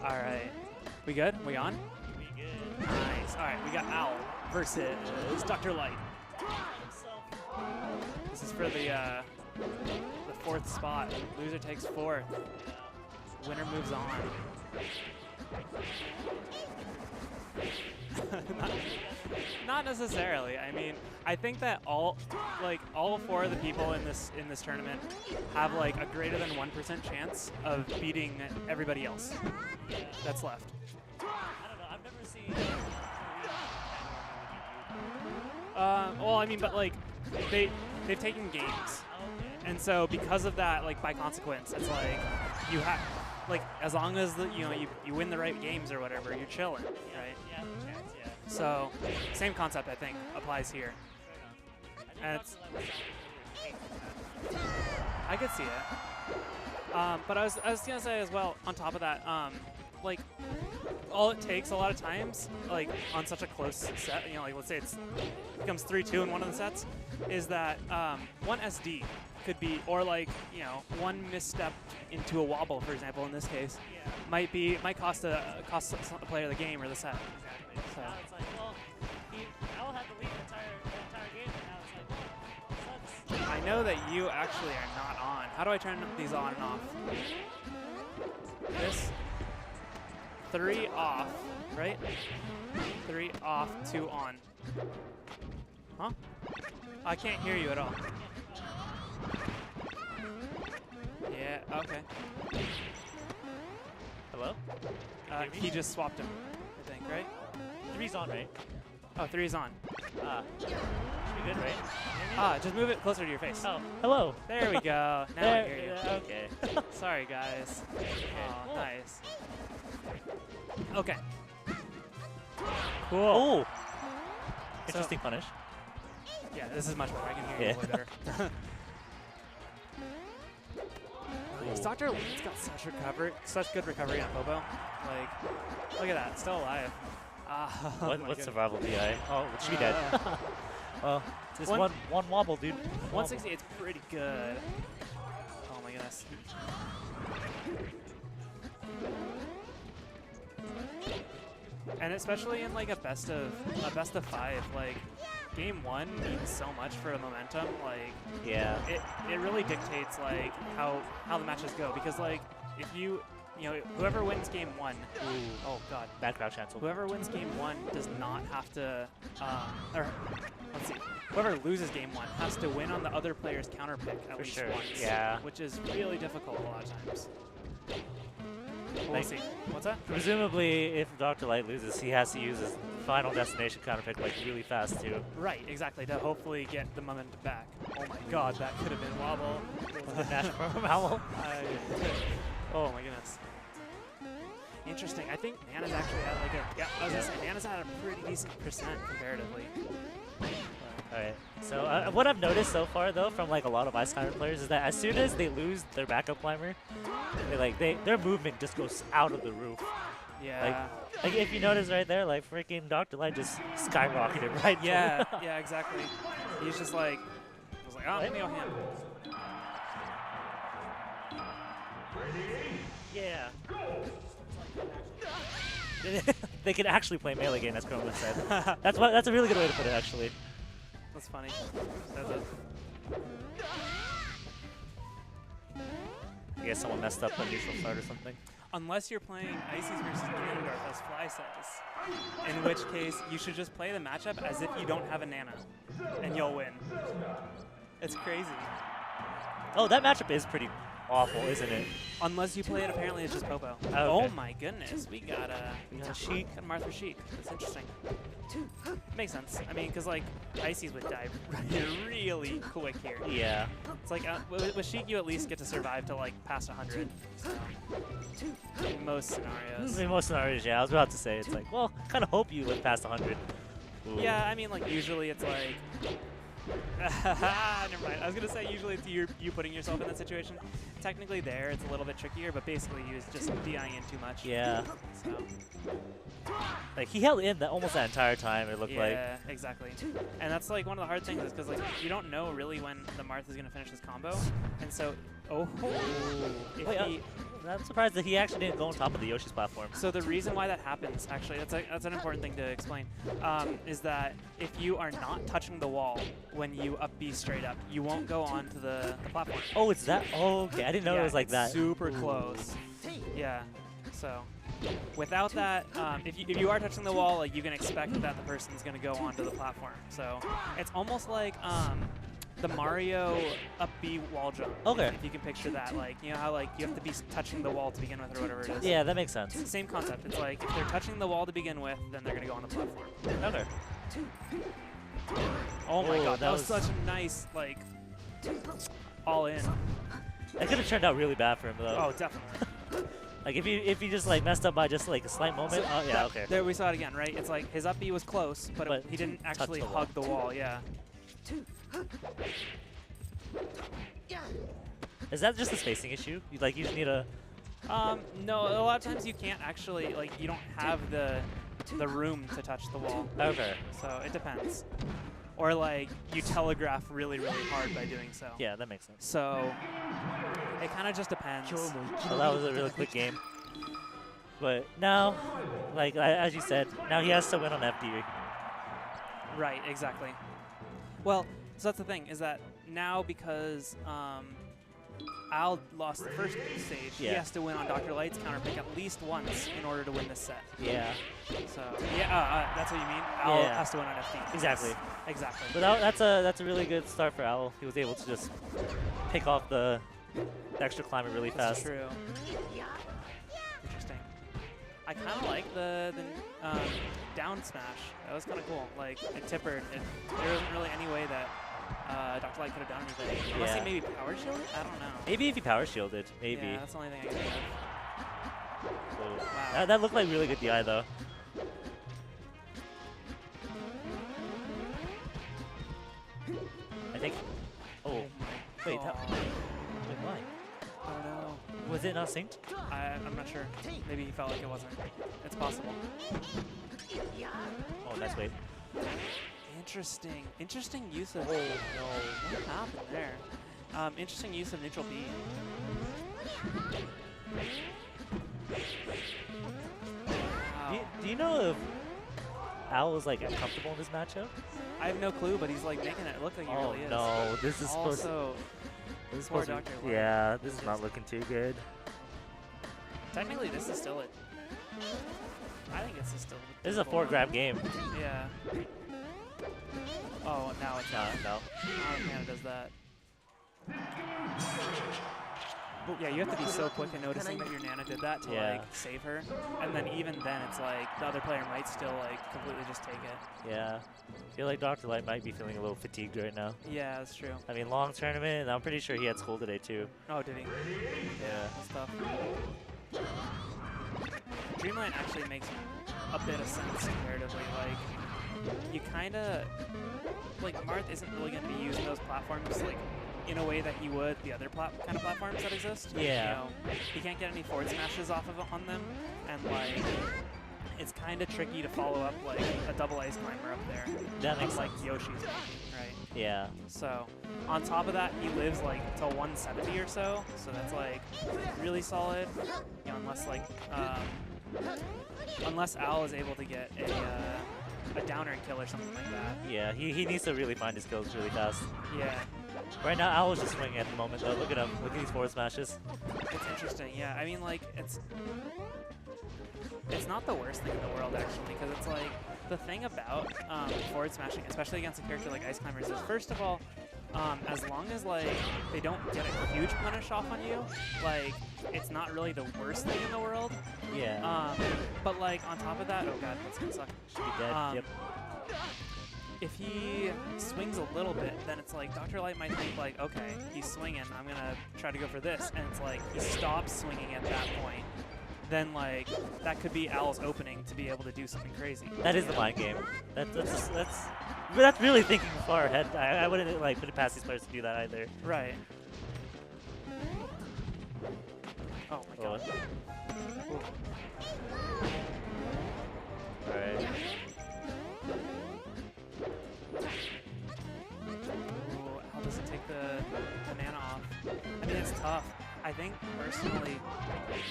Alright. We good? We on? We good. Nice. Alright, we got Owl versus Dr. Light. This is for the 4th spot. Loser takes 4th. Winner moves on. Not necessarily. I mean, I think that all 4 of the people in this tournament have like a greater than 1% chance of beating everybody else that's left. I don't know. I've never seen. Well, I mean, but like they've taken games, and so because of that, like by consequence, it's like you have like as long as you win the right games or whatever, you're chilling, right? Yeah, chance, yeah. So same concept I think applies here. And it's, I could see it. But I was gonna say as well, on top of that, like all it takes a lot of times, like on such a close set, like let's say it becomes 3-2 in one of the sets, is that one SD could be, or like one misstep into a wobble, for example, in this case, might cost a player the game or the set. Exactly. So. Now it's like, well, Al had the lead the entire game, and now it's like, well, sucks. I know that you actually are not on. How do I turn these on and off? This 3 off, right? 3 off, 2 on. Huh? I can't hear you at all. Yeah, okay. Hello? He just swapped him, I think, right? 3's on, right? Oh, 3's on. Should be good, right? Just move it closer to your face. Oh, hello. There we go. Now I hear you. Okay. Sorry, guys. Oh, cool. nice. Okay. Cool. Ooh. Interesting punish. Yeah, this is much better. I can hear you way better. Nice. Dr. Lee's got such good recovery on Bobo. Like, look at that, still alive. What's survival DI? Oh, she dead. Well, just one wobble, dude. 160, it's pretty good. Oh my goodness. And especially in like a best of 5, like game 1 means so much for the momentum. Like, yeah, it really dictates like how the matches go, because like if whoever wins game 1, oh god, bad crouch cancel. Whoever wins game 1 does not have to, or let's see, whoever loses game 1 has to win on the other player's counter pick at least once. Yeah, which is really difficult a lot of times. We'll see. What's that? Presumably, if Dr. Light loses, he has to use his final destination counter pick like really fast too. Right, exactly, to hopefully get the momentum back. Oh my god, that could have been wobble. Nash from Owl. Oh my goodness. Interesting. I think Nana's actually at like I was gonna say Nana's at a pretty decent percent comparatively. Alright, so what I've noticed so far though from like a lot of Ice Climber players is that as soon as they lose their backup climber, their movement just goes out of the roof. Yeah. Like if you notice right there, like freaking Dr. Light just skyrocketed right yeah, yeah, exactly. He's just like, oh, let me go him. Yeah. They can actually play melee game, as Chroma said. That's a really good way to put it, actually. That's funny. I guess someone messed up on neutral start or something. Unless you're playing Ices versus Ganondorf, as Fly says. In which case, you should just play the matchup as if you don't have a Nana, and you'll win. It's crazy. Oh, that matchup is pretty awful, isn't it? Unless you play it, apparently it's just Popo. Okay. Oh my goodness, we got Sheik. and Marth Sheik. That's interesting. Makes sense. I mean, because like Ices would die really quick here. Yeah. It's like with Sheik, you at least get to survive to like past 100. So, in most scenarios. In most scenarios, yeah. I was about to say it's like, well, kind of hope you live past 100. Ooh. Yeah, I mean, like usually it's like. Never mind. I was gonna say usually it's you putting yourself in that situation. Technically, there it's a little bit trickier, but basically you just DIing in too much. Yeah. So. Like he held in almost that entire time. It looked like. Yeah, exactly. And that's like one of the hard things is because like you don't know really when the Marth is gonna finish this combo, and so I'm surprised that he actually didn't go on top of the Yoshi's platform. So the reason why that happens, actually, that's an important thing to explain, is that if you are not touching the wall when you up B straight up, you won't go onto the platform. Oh, it's that? Oh, okay. I didn't know it was like that. Super close. Yeah. So without that, if you are touching the wall, like you can expect that the person's going to go onto the platform. So it's almost like the Mario up B wall jump. Okay. If you can picture that, like you know how like you have to be touching the wall to begin with or whatever it is. Yeah, that makes sense. It's the same concept. It's like if they're touching the wall to begin with, then they're gonna go on the platform. Okay. Oh my god, that was such a nice like all in. That could have turned out really bad for him though. Oh, definitely. Like if he just like messed up by just like a slight moment. So oh yeah, okay. There we saw it again, right? It's like his up B was close, but he didn't actually hug the wall. Yeah. Is that just a spacing issue? You just need a. No, a lot of times you can't actually like you don't have the room to touch the wall. Okay. So it depends. Or like you telegraph really hard by doing so. Yeah, that makes sense. So it kind of just depends. Well, that was a really quick game. But now, like as you said, now he has to win on FD. Right, exactly. Well, so that's the thing, is that now because Al lost the first stage, he has to win on Dr. Light's counter pick at least once in order to win this set. Yeah. So, yeah, that's what you mean? Al has to win on FD. Exactly. Yes, exactly. But that's a really good start for Al. He was able to just pick off the extra climber really fast. That's true. Interesting. I kind of like the down smash. That was kind of cool. Like, it tippered. There wasn't really any way that Dr. Light could have done anything. Unless he maybe power shielded? I don't know. Maybe if he power shielded. Maybe. Yeah, that's the only thing I can think of. So, Wow. that looked like really good DI, though. I think... Oh. Wait, wait, why? Oh, no. Was it not synced? I'm not sure. Maybe he felt like it wasn't. It's possible. Oh, nice wait. Interesting. Interesting use of... Oh, no. What happened there? Interesting use of neutral B. Wow. Do you know if Al was like uncomfortable in this matchup? I have no clue, but he's like making it look like he really is. No, this is supposed to... This is supposed to... Yeah, this is not looking too good. Technically, this is still it. I think this is still... This is a 4-grab game. Yeah. Oh, now it's not. No. Now Hannah does that. Yeah, you have to be so quick in noticing that your Nana did that to like save her, and then even then it's like the other player might still like completely just take it. Yeah, I feel like Dr. Light might be feeling a little fatigued right now. Yeah, that's true. I mean, long tournament, and I'm pretty sure he had school today too. Oh, did he? Yeah. That's tough. Dreamline actually makes a bit of sense comparatively. Like, you kind of like Marth isn't really going to be using those platforms like in a way that he would the other kind of platforms that exist. Yeah. You know, he can't get any forward smashes off of on them, and like it's kind of tricky to follow up like a double ice climber up there. That makes like sense. Yoshi's making, right? Yeah. So on top of that, he lives like to 170 or so. So that's like really solid. You know, unless Al is able to get a downer and kill or something like that. Yeah, he needs to really find his kills really fast. Yeah. Right now, Al is just swinging at the moment, though. Look at him. Look at these forward smashes. It's interesting. Yeah, I mean, like, it's not the worst thing in the world, actually, because it's like, the thing about forward smashing, especially against a character like Ice Climbers, is first of all, as long as, like, they don't get a huge punish off on you, like, it's not really the worst thing in the world. Yeah. But, like, on top of that, oh god, that's gonna suck. Should be dead. Yep. If he swings a little bit, then it's like Dr. Light might think like, okay, he's swinging, I'm gonna try to go for this, and it's like he stops swinging at that point. Then like that could be Al's opening to be able to do something crazy. That is the mind game. That's really thinking far ahead. I wouldn't like put it past these players to do that either. Right. Oh my god. All right. How does it take the mana off? I mean, it's tough. I think personally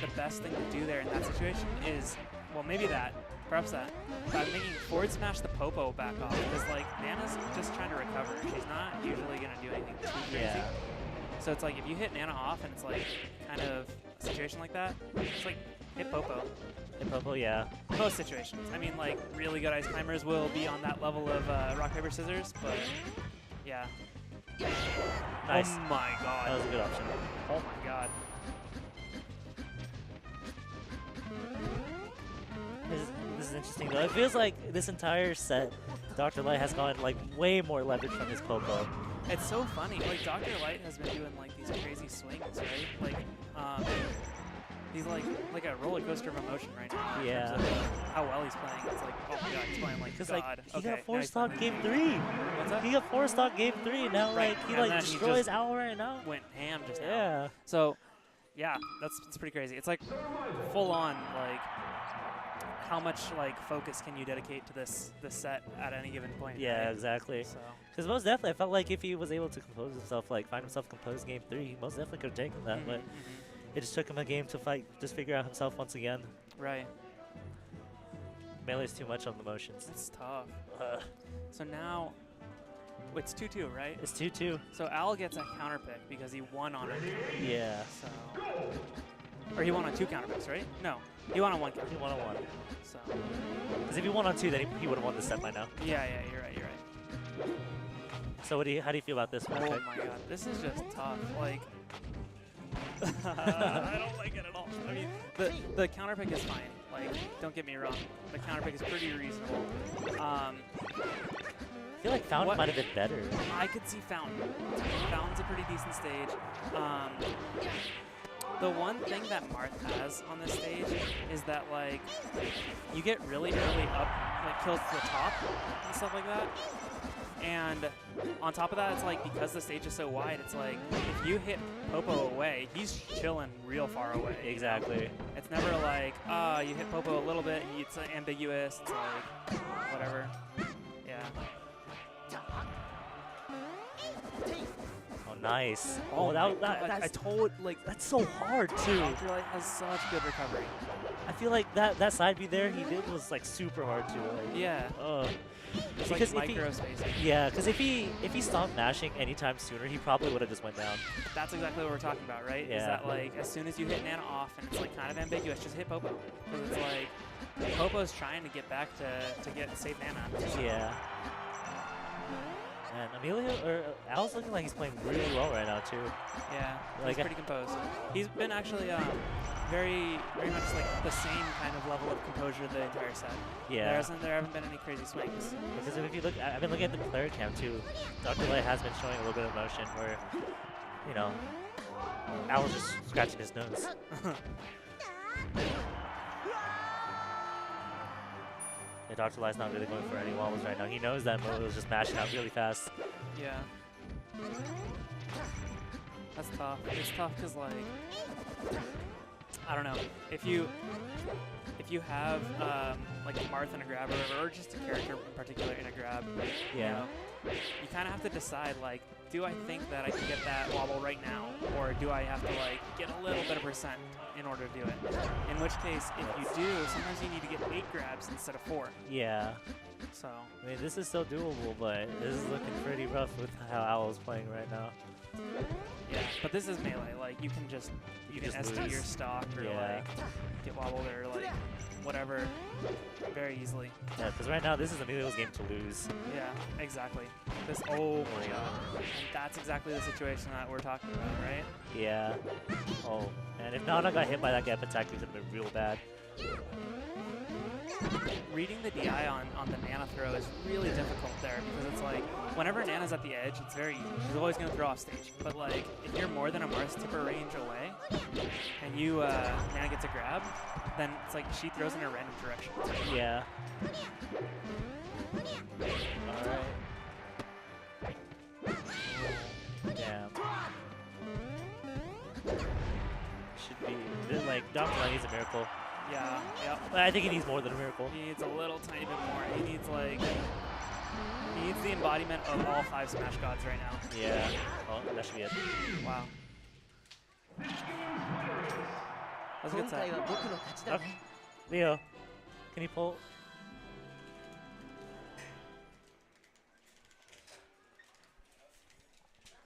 the best thing to do there in that situation is, well, maybe that, perhaps that, but making forward smash the Popo back off, because like Nana's just trying to recover. She's not usually gonna do anything too crazy. Yeah. So it's like if you hit Nana off and it's like kind of a situation like that, it's like hit Popo. Hit Popo, yeah. Most situations. I mean, like really good ice climbers will be on that level of rock paper scissors, but yeah. Nice. Oh my god. That was a good option. Oh my god. This is interesting though. It feels like this entire set, Dr. Light has gotten like way more leverage from his Popo. It's so funny. Like Dr. Light has been doing like these crazy swings, right? Like, he's like a roller coaster of emotion right now. In Yeah. terms of, how well he's playing. It's like, oh my god, he's playing like Because God. like he Okay, got now 4 he's stock playing game like 3. What's that? He got 4 stock game 3. Now Right, like he and like then he destroys just Owl right now. Went ham just now. Yeah. So, yeah, it's pretty crazy. It's like full on like how much like focus can you dedicate to this set at any given point? Yeah, right? exactly. So Because most definitely, I felt like if he was able to compose himself, like find himself composed game 3, he most definitely could have taken that. But it just took him a game to just figure out himself once again. right, Melee's too much on the motions. it's tough. So now it's 2-2, right? It's 2-2. So Al gets a counter pick because he won on it. Yeah. So, or he won on 2 counter picks, right? No, he won on 1 counter. He won on 1. So Because if he won on 2, then he would have won the set by now. yeah, you're right. So how do you feel about this one? Oh my god, this is just tough. Like, I don't like it at all. I mean, the counter pick is fine. Like, don't get me wrong, the counter pick is pretty reasonable. I feel like Fountain might have been better. I could see Fountain. Fountain's a pretty decent stage. The one thing that Marth has on this stage is that like you get really early up, like kills to the top and stuff like that. And on top of that, it's like because the stage is so wide, it's like if you hit Popo away, he's chilling real far away. Exactly. It's never like, you hit Popo a little bit, it's ambiguous, it's like whatever. Yeah. Oh, nice. Oh, I told, like, that's so hard, too. Dr. Light has such good recovery. I feel like that side B there he did was, like, super hard, too. Like, Yeah. It's because like micro spacing. Yeah, because if he stopped mashing anytime sooner, he probably would have just went down. That's exactly what we're talking about, right? Yeah. Is that like as soon as you hit Nana off and it's like kind of ambiguous, just hit Popo. Because it's like Popo's trying to get back to get save Nana. Yeah. And Emilio or Al's looking like he's playing really well right now too. Yeah, Like, he's pretty composed. He's been actually very much like the same kind of level of composure the entire set. Yeah. There haven't been any crazy swings. Because if you look, I've been looking at the player cam too. Dr. Light has been showing a little bit of motion where, you know, Al's just scratching his nose. Yeah, Dr. Light's not really going for any wobbles right now. He knows that Mo is just mashing out really fast. Yeah. That's tough. It's tough because like I don't know if you have like a Marth in a grab or just a character in particular in a grab. Yeah. You know, you kind of have to decide like, do I think that I can get that wobble right now, or do I have to like get a little bit of percent in order to do it? In which case, if you do, sometimes you need to get 8 grabs instead of 4. Yeah. So I mean, this is still doable, but this is looking pretty rough with how Owl's playing right now. yeah, but this is melee. Like you can You can just SD lose. your stock or Yeah. like get wobbled or like whatever very easily. Yeah, because right now this is Emilio's game to lose. Yeah, exactly. Oh my god. And that's exactly the situation that we're talking about, right? Yeah. Oh, and if Nana got hit by that gap attack, it could have been real bad. Reading the DI on the Nana throw is really difficult there because it's like whenever Nana's at the edge, it's very easy. She's always going to throw off stage. But like if you're more than a Marth tipper range away and you Nana gets a grab, then it's like she throws in a random direction. Yeah. Alright. Damn. Should be. Like, Dr. Light needs a miracle. Yeah, yep. But I think he needs more than a miracle. He needs a little tiny bit more. He needs the embodiment of all 5 Smash Gods right now. Yeah. Oh, that should be it. Wow. That was a good set. Okay. Leo, can you pull